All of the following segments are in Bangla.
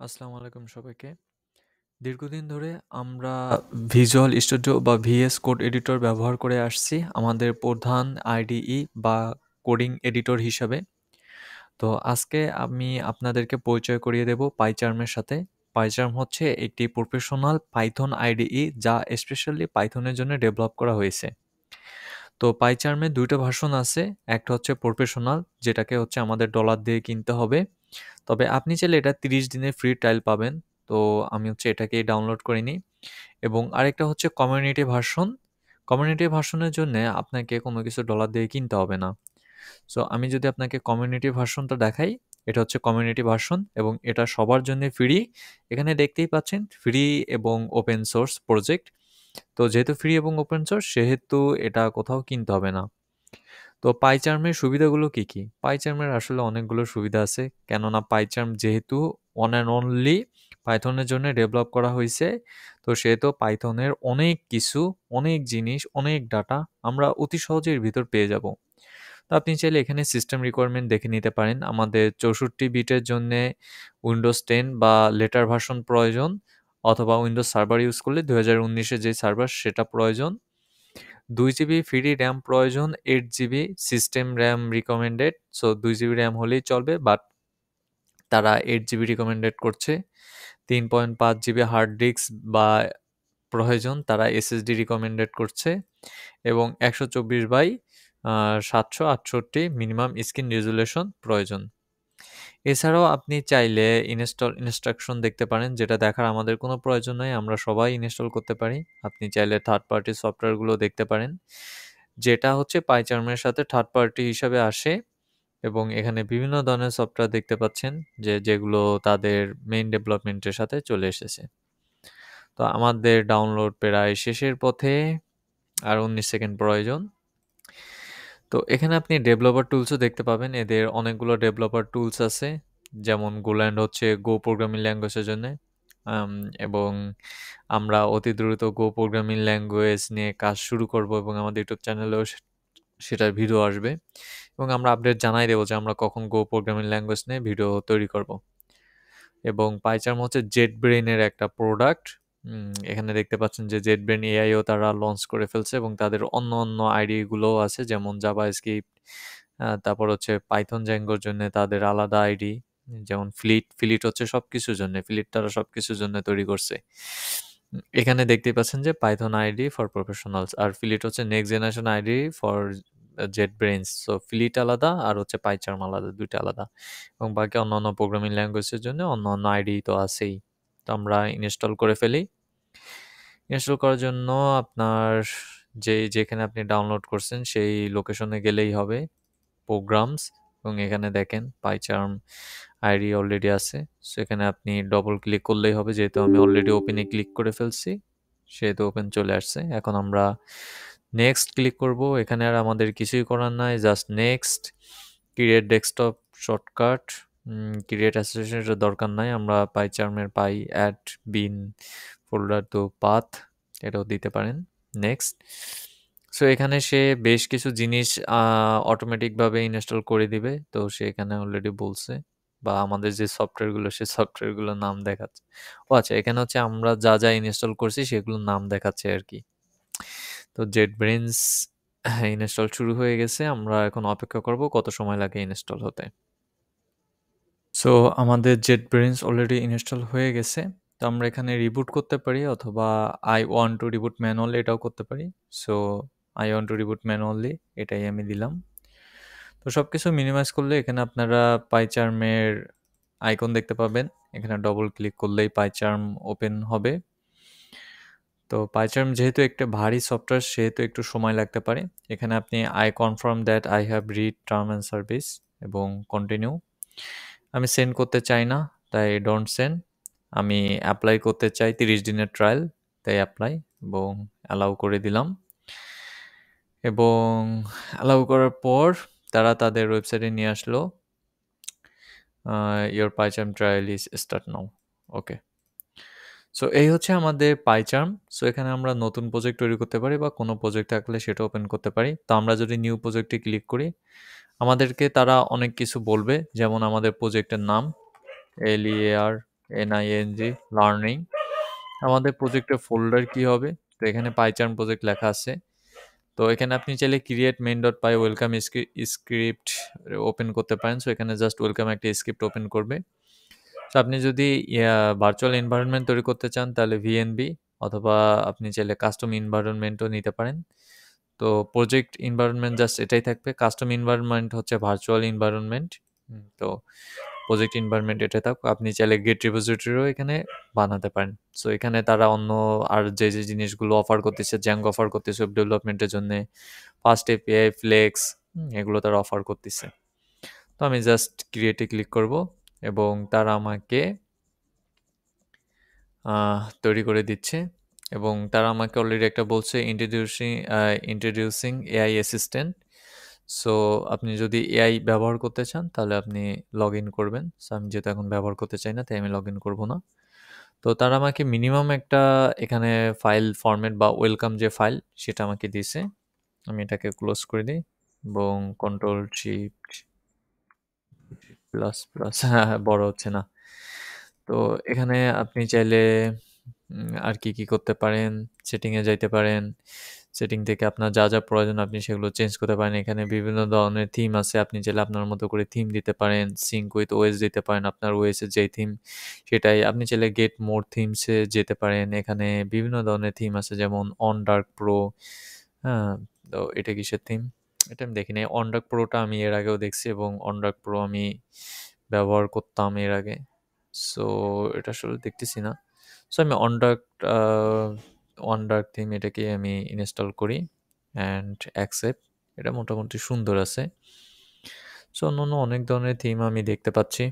আসসালামু আলাইকুম সবাইকে। দীর্ঘদিন ধরে আমরা ভিজুয়াল স্টুডিও বা ভিএস কোড এডিটর ব্যবহার করে আসছি আমাদের প্রধান আইডিই বা কোডিং এডিটর হিসাবে। তো আজকে আমি আপনাদেরকে পরিচয় করিয়ে দেব পাইচার্মের সাথে। পাইচার্ম হচ্ছে একটি প্রফেশনাল পাইথন আইডিই যা স্পেশালি পাইথনের জন্য ডেভেলপ করা হয়েছে। তো পাইচার্মের ২ টা ভার্সন আছে। একটা হচ্ছে প্রফেশনাল, যেটাকে হচ্ছে আমাদের ডলার দিয়ে কিনতে হবে। তবে আপনি চাইলে এটা ৩০ দিনের ফ্রি ট্রায়াল পাবেন। তো আমি হচ্ছে এটাকেই ডাউনলোড করে নিই। এবং আরেকটা হচ্ছে কমিউনিটি ভার্সন। কমিউনিটি ভার্সনের জন্যে আপনাকে কোনো কিছু ডলার দিয়ে কিনতে হবে না। সো আমি যদি আপনাকে কমিউনিটি ভার্সনটা দেখাই, এটা হচ্ছে কমিউনিটি ভার্সন এবং এটা সবার জন্যে ফ্রি। এখানে দেখতেই পাচ্ছেন ফ্রি এবং ওপেন সোর্স প্রজেক্ট। তো যেহেতু ফ্রি এবং ওপেন সোর্স সেহেতু এটা কোথাও কিনতে হবে না। তো পাইচার্মের সুবিধাগুলো কি কি? পাইচার্মের আসলে অনেকগুলো সুবিধা আছে, কেননা পাইচার্ম যেহেতু ওয়ান অ্যান্ড অনলি পাইথনের জন্য ডেভেলপ করা হয়েছে। তো সেহেতু পাইথনের অনেক কিছু, অনেক জিনিস, অনেক ডাটা আমরা অতি সহজে এর ভিতর পেয়ে যাব। তো আপনি চাইলে এখানে সিস্টেম রিকোয়ারমেন্ট দেখে নিতে পারেন। আমাদের 64 বিটের জন্যে উইন্ডোজ 10 বা লেটার ভার্সন প্রয়োজন, অথবা উইন্ডোজ সার্ভার ইউজ করলে 2019-এ যে সার্ভার সেটা প্রয়োজন। 2 জিবি ফ্রি র্যাম প্রয়োজন, 8 GB system RAM recommended. So 2 GB RAM হলেই চলবে, বাট তারা 8 জিবি রিকমেন্ডেড করছে। 3.5 জিবি হার্ড ডিস্ক বা প্রয়োজন, তারা এসএসডি রিকমেন্ডেড করছে। এবং 124/768 মিনিমাম স্ক্রিন রেজুলেশন প্রয়োজন। এছাড়াও আপনি চাইলে ইনস্টল ইনস্ট্রাকশন দেখতে পারেন, যেটা দেখার আমাদের কোনো প্রয়োজন নাই, আমরা সবাই ইনস্টল করতে পারি। আপনি চাইলে থার্ড পার্টি সফটওয়্যারগুলো দেখতে পারেন, যেটা হচ্ছে পাইচার্মের সাথে থার্ড পার্টি হিসাবে আসে। এবং এখানে বিভিন্ন ধরনের সফটওয়্যার দেখতে পাচ্ছেন যেগুলো তাদের মেইন ডেভেলপমেন্টের সাথে চলে এসেছে। তো আমাদের ডাউনলোড প্রায় শেষের পথে, আর 19 সেকেন্ড প্রয়োজন। তো এখানে আপনি ডেভেলপার টুলসও দেখতে পাবেন। এদের অনেকগুলো ডেভেলপার টুলস আছে, যেমন গোল্যান্ড হচ্ছে গো প্রোগ্রামিং ল্যাঙ্গুয়েজের জন্য। আম, এবং আমরা অতি দ্রুত গো প্রোগ্রামিং ল্যাঙ্গুয়েজ নিয়ে কাজ শুরু করব এবং আমাদের ইউটিউব চ্যানেলেও সেটার ভিডিও আসবে। এবং আমরা আপডেট জানাই দেবো যে আমরা কখন গো প্রোগ্রামিং ল্যাঙ্গুয়েজ নিয়ে ভিডিও তৈরি করব। এবং পাইচার্ম হচ্ছে জেট ব্রেইনের একটা প্রোডাক্ট। এখানে দেখতে পাচ্ছেন যে জেট ব্রেইন এআইও তারা লঞ্চ করে ফেলছে এবং তাদের অন্য অন্য আইডিগুলোও আছে, যেমন জাভা স্ক্রিপ্ট, তারপর হচ্ছে পাইথন জ্যাঙ্গোর জন্য তাদের আলাদা আইডি, যেমন ফ্লিট। ফ্লিট হচ্ছে সব কিছুর জন্য, ফ্লিট তারা সব কিছুর জন্য তৈরি করছে। এখানে দেখতেই পাচ্ছেন যে পাইথন আইডি ফর প্রফেশনালস, আর ফ্লিট হচ্ছে next generation IDE for JetBrains. So Fleet আলাদা আর হচ্ছে পাইচার্ম আলাদা, দুইটা আলাদা। এবং বাকি অন্যান্য প্রোগ্রামিং ল্যাঙ্গুয়েজের জন্য অন্য অন্য আইডি তো আছেই। তো আমরা ইনস্টল করে ফেলি। ইনস্টল করার জন্য আপনার যেখানে আপনি ডাউনলোড করছেন সেই লোকেশনে গেলেই হবে, প্রোগ্রামস। এবং এখানে দেখেন পাইচার্ম আইডি অলরেডি আছে। সো এখানে আপনি ডবল ক্লিক করলেই হবে, যেহেতু আমি অলরেডি ওপেনে ক্লিক করে ফেলছি সেহেতু ওপেন চলে আসছে। এখন আমরা নেক্সট ক্লিক করব। এখানে আর আমাদের কিছুই করার নাই, just next. Create desktop shortcut, create অ্যাসোসিয়েশনের দরকার নাই, আমরা পাইচার্মের পাই অ্যাড বিন ফোল্ডার তো পাথ এটাও দিতে পারেন। নেক্সট। সো এখানে সে বেশ কিছু জিনিস অটোমেটিকভাবে ইনস্টল করে দিবে। তো সে এখানে অলরেডি বলছে, বা আমাদের যে সফটওয়্যারগুলো সে সফটওয়্যারগুলোর নাম দেখাচ্ছে। ও আচ্ছা, এখানে হচ্ছে আমরা যা যা ইনস্টল করছি সেগুলোর নাম দেখাচ্ছে আর কি। তো জেট ব্রেইনস ইনস্টল শুরু হয়ে গেছে। আমরা এখন অপেক্ষা করব কত সময় লাগে ইনস্টল হতে। সো আমাদের জেট ব্রেইনস অলরেডি ইনস্টল হয়ে গেছে। তো আমরা এখানে রিবুট করতে পারি, অথবা I want to reboot manually এটাও করতে পারি। So I want to reboot manually এটাই আমি দিলাম। তো সব কিছু মিনিমাইজ করলে এখানে আপনারা পাইচার্মের আইকন দেখতে পাবেন। এখানে ডবল ক্লিক করলেই পাইচার্ম ওপেন হবে। তো পাইচার্ম যেহেতু একটা ভারী সফটওয়্যার সেহেতু একটু সময় লাগতে পারে। এখানে আপনি I confirm that I have read term and service এবং কন্টিনিউ। আমি সেন্ড করতে চাই না, তাই ডোন্ট সেন্ড। আমি অ্যাপ্লাই করতে চাই 30 দিনের ট্রায়াল, তাই অ্যাপ্লাই এবং অ্যালাউ করে দিলাম। এবং অ্যালাউ করার পর তারা তাদের ওয়েবসাইটে নিয়ে আসলো, your PyCharm trial is start now. Okay. So এই হচ্ছে আমাদের পাইচার্ম। সো এখানে আমরা নতুন প্রজেক্ট তৈরি করতে পারি, বা কোনো প্রজেক্ট থাকলে সেটা ওপেন করতে পারি। তো আমরা যদি নিউ প্রজেক্টে ক্লিক করি, আমাদেরকে তারা অনেক কিছু বলবে, যেমন আমাদের প্রজেক্টের নাম LEAR NING লার্নিং। আমাদের প্রজেক্টের ফোল্ডার কি হবে? তো এখানে পাইচার্ন প্রজেক্ট লেখা আছে। তো এখানে আপনি চাইলে ক্রিয়েট মেইন ডট পাই ওয়েলকাম স্ক্রিপ্ট ওপেন করতে পারেন। সো এখানে জাস্ট ওয়েলকাম একটা স্ক্রিপ্ট ওপেন করবে। তো আপনি যদি ভার্চুয়াল এনভায়রনমেন্ট তৈরি করতে চান তাহলে ভিএনবি, অথবা আপনি চাইলে কাস্টম এনভায়রনমেন্টও নিতে পারেন। তো প্রজেক্ট এনভায়রনমেন্ট জাস্ট এটাই থাকবে। কাস্টম এনভায়রনমেন্ট হচ্ছে ভার্চুয়াল এনভায়রনমেন্ট। তো প্রজেক্ট এনভায়রনমেন্ট এটা থাক। আপনি চাইলে গেট রিপোজিটরিও এখানে বানাতে পারেন। সো এখানে তারা অন্য আর যে জিনিসগুলো অফার করতেছে, জ্যাঙ্গো অফার করতেছে ওয়েব ডেভেলপমেন্টের জন্য, ফাস্ট এপিআই, ফ্লেক্স, এগুলো তারা অফার করতেছে। তো আমি জাস্ট ক্রিয়েটে ক্লিক করব এবং তারা আমাকে তৈরি করে দিচ্ছে। এবং তারা আমাকে অলরেডি একটা বলছে ইন্ট্রোডিউসিং এআই অ্যাসিস্ট্যান্ট। সো আপনি যদি এআই ব্যবহার করতে চান তাহলে আপনি লগ ইন করবেন। সো আমি যেহেতু এখন ব্যবহার করতে চাই না তাই আমি লগ ইন করবো না। তো তারা আমাকে মিনিমাম একটা এখানে ফাইল ফরম্যাট বা ওয়েলকাম যে ফাইল সেটা আমাকে দিছে। আমি এটাকে ক্লোজ করে দিই এবং কন্ট্রোল শিফট প্লাস প্লাস বড় হচ্ছে না। তো এখানে আপনি চাইলে আর কি করতে পারেন, সেটিংয়ে যাইতে পারেন। সেটিং থেকে আপনার যা যা প্রয়োজন আপনি সেগুলো চেঞ্জ করতে পারেন। এখানে বিভিন্ন ধরনের থিম আছে, আপনি চাইলে আপনার মতো করে থিম দিতে পারেন। সিঙ্ক উইথ ওএস দিতে পারেন, আপনার ওএসের যেই থিম সেটাই। আপনি চাইলে গেট মোর থিমসে যেতে পারেন। এখানে বিভিন্ন ধরনের থিম আছে, যেমন অন ডার্ক প্রো। হ্যাঁ, তো এটা কিসের থিম এটা আমি দেখিনি। অন ডার্ক প্রোটা আমি এর আগেও দেখছি এবং অন ডার্ক প্রো আমি ব্যবহার করতাম এর আগে। সো এটা আসলে দেখতেছি না। সো আমি অন ডার্ক থিম এটাকে আমি ইনস্টল করি অ্যান্ড অ্যাকসেপ্ট। এটা মোটামুটি সুন্দর আছে। সো অন্য অনেক ধরনের থিম আমি দেখতে পাচ্ছি।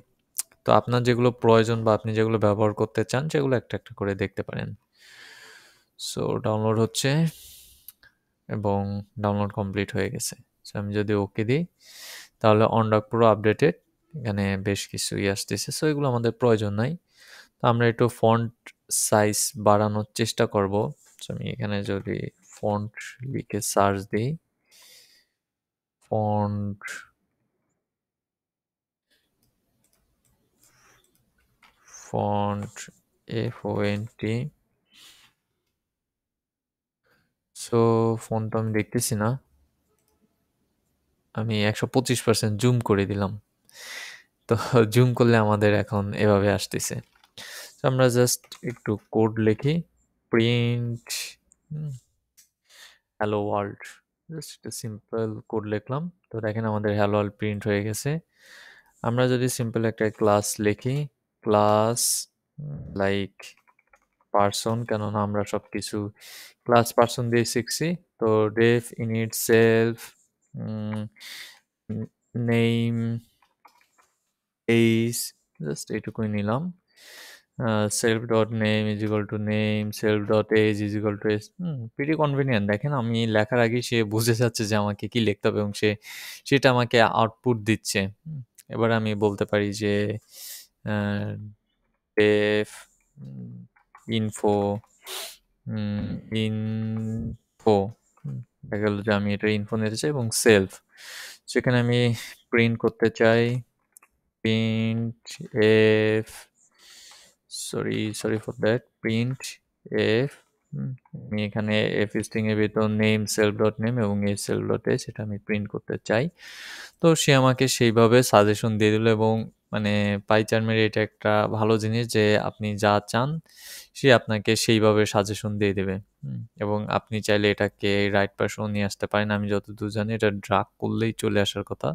তো আপনার যেগুলো প্রয়োজন বা আপনি যেগুলো ব্যবহার করতে চান সেগুলো একটা একটা করে দেখতে পারেন। সো ডাউনলোড হচ্ছে এবং ডাউনলোড কমপ্লিট হয়ে গেছে। সো আমি যদি ওকে দিই তাহলে অনডক পুরো আপডেটেড। এখানে বেশ কিছু আসতেছে। সো এগুলো আমাদের প্রয়োজন নাই। তো আমরা একটু ফন্ট সাইজ বাড়ানোর চেষ্টা করব। সো আমি এখানে যদি ফন্ট লিখে সার্চ দিই, font font FONT। So font তো আমি দেখতেছি না। আমি 125% জুম করে দিলাম। তো জুম করলে আমাদের এখন এভাবে আসতেছে। তো আমরা জাস্ট একটু কোড লিখি, প্রিন্ট হ্যালো ওয়ার্ল্ড। জাস্ট একটা সিম্পল কোড লিখলাম। তো দেখেন আমাদের হ্যালো ওয়ার্ল্ড প্রিন্ট হয়ে গেছে। আমরা যদি সিম্পল একটা ক্লাস লিখি, ক্লাস লাইক পার্সন, কেননা আমরা সব কিছু ক্লাস পার্সন দিয়ে শিখছি। তো def init self name age, just এইটুকুই নিলাম। Self dot name is equal to name, self dot age is equal to age. Pretty convenient. দেখেন আমি লেখার আগে সে বুঝে যাচ্ছে যে আমাকে কি লিখতে হবে এবং সেটা আমাকে আউটপুট দিচ্ছে। এবার আমি বলতে পারি যে ডেফ ইনফো ইনফো দেখা গেল যে আমি এটা ইনফো নিতে চাই এবং সেলফ। সেখানে আমি প্রিন্ট করতে চাই print F sorry for that print F. আমি এখানে এফ স্ট্রিং এর ভিতর নেম সেলফ ডট নেম এবং এই সেলফ ডট এ সেটা আমি প্রিন্ট করতে চাই। তো সে আমাকে সেইভাবে সাজেশন দিয়ে দিল এবং মানে পাইচার্মের এটা একটা ভালো জিনিস যে আপনি যা চান সে আপনাকে সেইভাবে সাজেশন দিয়ে দেবে। এবং আপনি চাইলে এটাকে রাইট পাশেও নিয়ে আসতে পারেন। আমি যতদূর জানি এটা ড্রাগ করলেই চলে আসার কথা,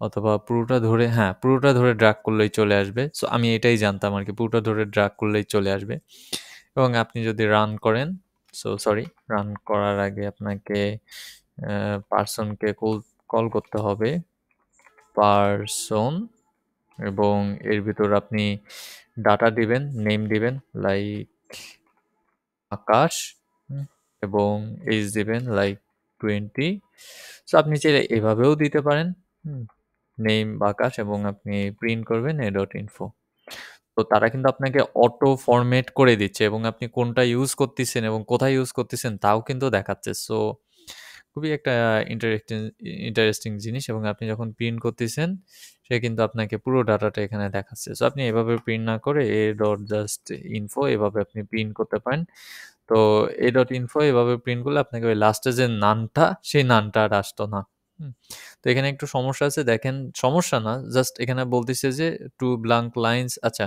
অথবা পুরোটা ধরে, হ্যাঁ পুরোটা ধরে ড্রাগ করলেই চলে আসবে। সো আমি এটাই জানতাম আর কি, পুরোটা ধরে ড্রাগ করলেই চলে আসবে। এবং আপনি যদি রান করেন, রান করার আগে আপনাকে পার্সনকে কল করতে হবে, পার্সন, এবং এর ভিতর আপনি ডাটা দিবেন, নেম দিবেন লাইক আকাশ, এবং এজ দিবেন লাইক 20। সো আপনি চাইলে এভাবেও দিতে পারেন, নেম আকাশ, এবং আপনি প্রিন্ট করবেন a.info। তো তারা কিন্তু আপনাকে অটো ফরম্যাট করে দিচ্ছে এবং আপনি কোনটা ইউজ করতেছেন এবং কোথায় ইউজ করতেছেন তাও কিন্তু দেখাচ্ছে। সো খুবই একটা ইন্টারেক্টিং ইন্টারেস্টিং জিনিস এবং আপনি যখন প্রিন্ট করতেছেন, সে কিন্তু আপনাকে পুরো ডাটাটা এখানে দেখাচ্ছে। সো আপনি এভাবে প্রিন্ট না করে a.just info এভাবে আপনি প্রিন্ট করতে পারেন। তো a.info এভাবে প্রিন্ট করলে আপনাকে ওই লাস্টে যে নামটা, সেই নামটা আর আসতো না। হুম? তো এখানে একটু সমস্যা আছে দেখেন, সমস্যা না, জাস্ট এখানে বলতেছে যে 2 ব্ল্যাঙ্ক লাইনস, আচ্ছা,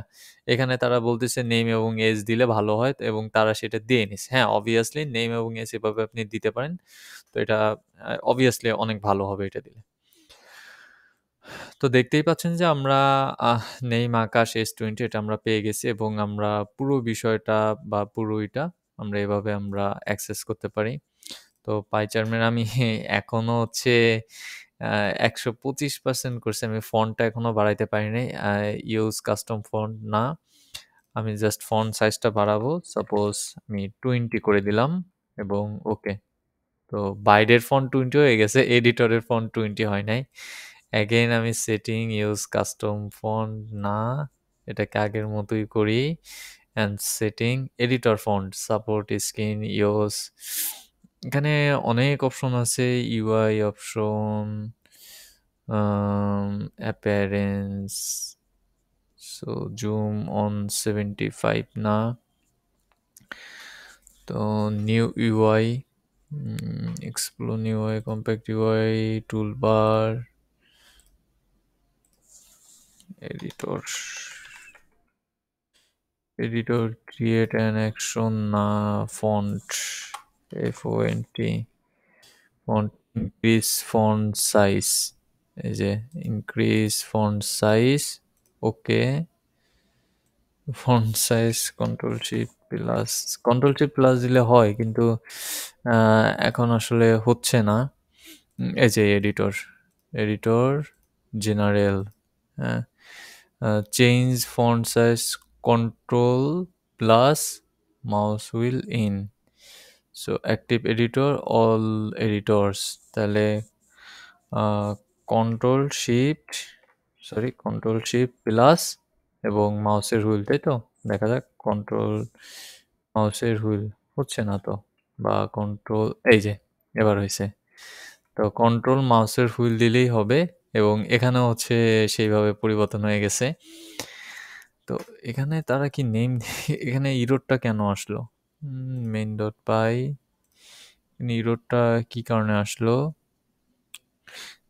এখানে তারা বলতেছে নেম এবং এজ দিলে ভালো হয় এবং তারা সেটা দিয়ে নিছে। হ্যাঁ, obviously নেম এবং এজ এভাবে আপনি দিতে পারেন। তো এটা obviously অনেক ভালো হবে এটা দিলে। তো দেখতেই পাচ্ছেন যে আমরা আহ নেইম আকাশ S20 এটা আমরা পেয়ে গেছি এবং আমরা পুরো বিষয়টা বা পুরো এটা আমরা এভাবে আমরা অ্যাক্সেস করতে পারি। তো পাইচার্মের আমি এখনো হচ্ছে ১২৫% করছি। আমি ফন্টটা এখনো বাড়াইতে পারি নাই। ইউজ কাস্টম ফন্ট না। আমি জাস্ট ফন্ট সাইজটা বাড়াবো। সাপোজ আমি 20 করে দিলাম এবং ওকে। তো বাইরের ফন্ট 20 হয়ে গেছে, এডিটরের ফন্ট 20 হয় নাই। অ্যাগেইন আমি সেটিং ইউজ কাস্টম ফন্ট না, এটাকে আগের মতোই করি and setting editor font support screen use, এখানে অনেক অপশন আছে, UI option, appearance, so zoom on 75 না, তো new UI, explore new UI, compact UI, toolbar, editor, editor create an action না, font FONT, font increase font size, এই যে increase font size, okay, font size control shift plus দিলে হয় কিন্তু এখন আসলে হচ্ছে না। এই যে এডিটর, এডিটর জেনারেল, হ্যাঁ, change font size control plus mouse wheel in, so active editor all editors, তাহলে কন্ট্রোল শিফট প্লাস এবং মাউসের হুইল, তাই তো? দেখা যাক, কন্ট্রোল মাউসের হুইল হচ্ছে না তো, বা কন্ট্রোল, এই যে এবার হয়েছে। তো কন্ট্রোল মাউসের হুইল দিলেই হবে এবং এখানেও হচ্ছে সেইভাবে পরিবর্তন হয়ে গেছে। তো এখানে তারা কি নেম এখানে ইরোরটা কেন আসলো? মেইন ডট পাই, ইরোরটা কি কারণে আসলো?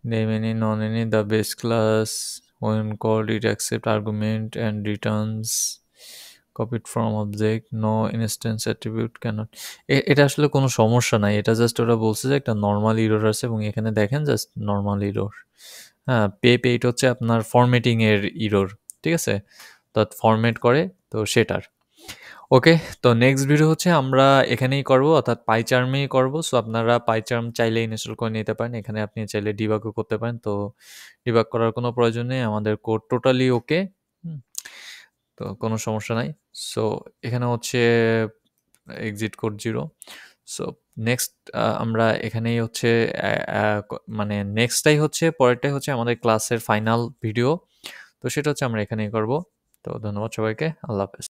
Name any, non any, the base class when called it accept argument and returns copied from object, no instance attribute cannot, এটা আসলে কোনো সমস্যা নাই, এটা জাস্ট ওরা বলছে যে একটা নর্মাল ইরর আছে এবং এখানে দেখেন জাস্ট নর্মাল ইরর। হ্যাঁ, এটা হচ্ছে আপনার ফরম্যাটিং এর ইরর, ঠিক আছে, তো ফরম্যাট করে, তো সেটার। ওকে, তো নেক্সট ভিডিও হচ্ছে আমরা এখানেই করব, অর্থাৎ পাইচার্মেই করব। সো আপনারা পাইচার্ম চাইলে ইনস্টল করে নিতে পারেন, এখানে আপনি চাইলে ডিবাগও করতে পারেন। তো ডিবাগ করার কোনো প্রয়োজন নেই, আমাদের কোড টোটালি ওকে, তো কোনো সমস্যা নাই। সো এখানে হচ্ছে এক্সিট কোড 0। সো নেক্সট আমরা এখানেই হচ্ছে মানে নেক্সটটাই হচ্ছে, পরেরটাই হচ্ছে আমাদের ক্লাসের ফাইনাল ভিডিও। তো সেটা হচ্ছে আমরা এখানেই করব। তো ধন্যবাদ সবাইকে, আল্লাহ হাফেজ।